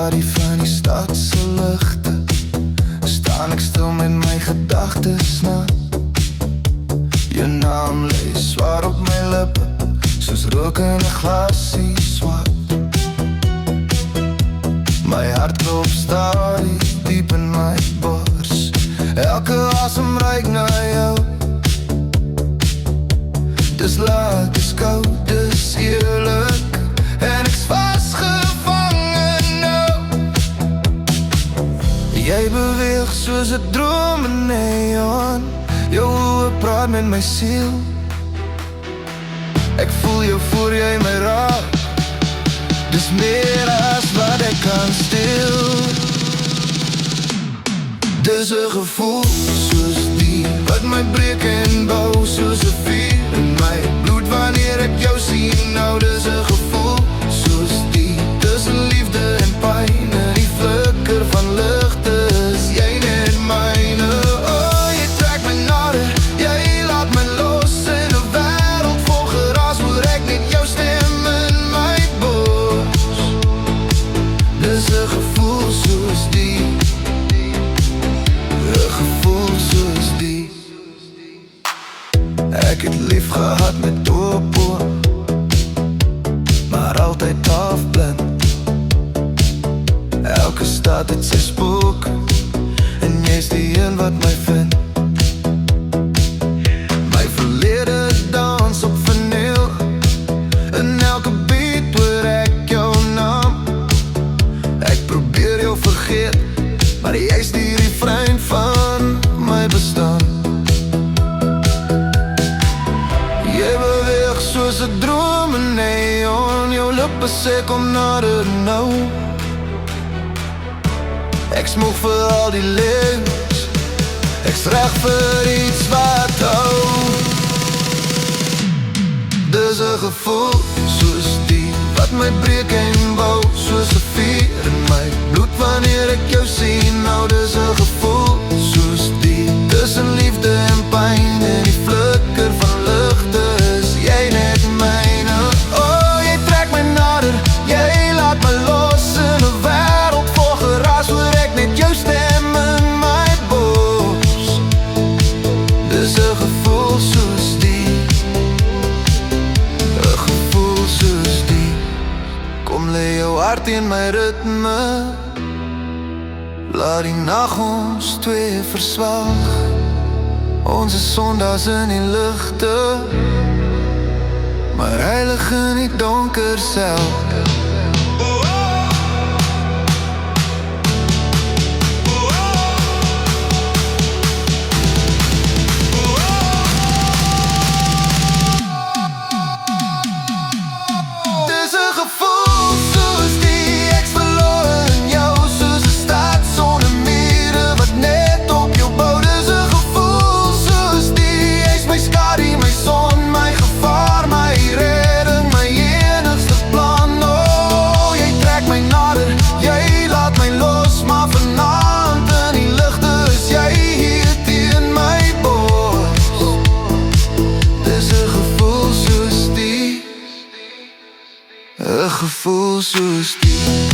party van die stadse ligte, staan ek stil met my gedagtes na. Jou naam lê swaar op my lippe, soos rook in 'n glasie swart. My hart klop stadig diep in my bors, elke asem ruik na jou. Dis laat, dis koud, dis eerlik, en ek's vasgevang in nou. Jy beweeg soos 'n droom in neon, jou oë praat met my siel. Ek voel jou voor jy my raak, dis meer as wat ek kan stil. Dis 'n gevoel soos die wat my breek en bou, soos 'n vuur in my bloed wanneer ek jou sien. Nou dis 'n gevoel soos die, tussen liefde en pyn, en die flikker van ligte is jy net myne. Oh, jy trek my nader, jy laat my los in 'n wêreld vol geraas, hoor ek net jou stem in my bors. Dis 'n gevoel soos die, 'n gevoel soos die. Ek het lief gehad met oop oë, maar altyd afblind. Elke stad het sy spook, en jy's die een wat my vind. My verlede dans op vinyl, in elke beat hoor ek jou naam. Ek probeer jou vergeet, maar jy's die refrein van my bestaan. Jy beweeg soos 'n droom in neon, jou lippe sê kom nader nou. Ek smoeg vir al die lens, ek's reg vir iets wat hou. Dis 'n gevoel soos die wat my breek en bou, soos 'n vuur in my bloed wanneer ek jou sien. Nou dis 'n gevoel soos die, tussen liefde en pyn, en die flikker van ligte is jy net myne. Oh, jy trek my nader, jy laat my los in 'n wêreld vol geraas, hoor ek net jou stem in my bors. Dis 'n gevoel soos die, 'n gevoel soos die. Kom lê jou hart in my ritme, laat die nag ons twee verswag. Ons is sondags in die ligte, maar heilig in die donker self. Dis 'n gevoel soos die, ek's verloren in jou, soos 'n stad sonder mure wat net op jou bou. Dis 'n gevoel soos die, jy's my skadu, my son, my gevaar, my redding, my enigste plan. Oh, jy trek my nader, jy laat my los, maar vanaand in die ligte is jy hier teen my bors. Dis 'n gevoel soos die, 'n gevoel soos die.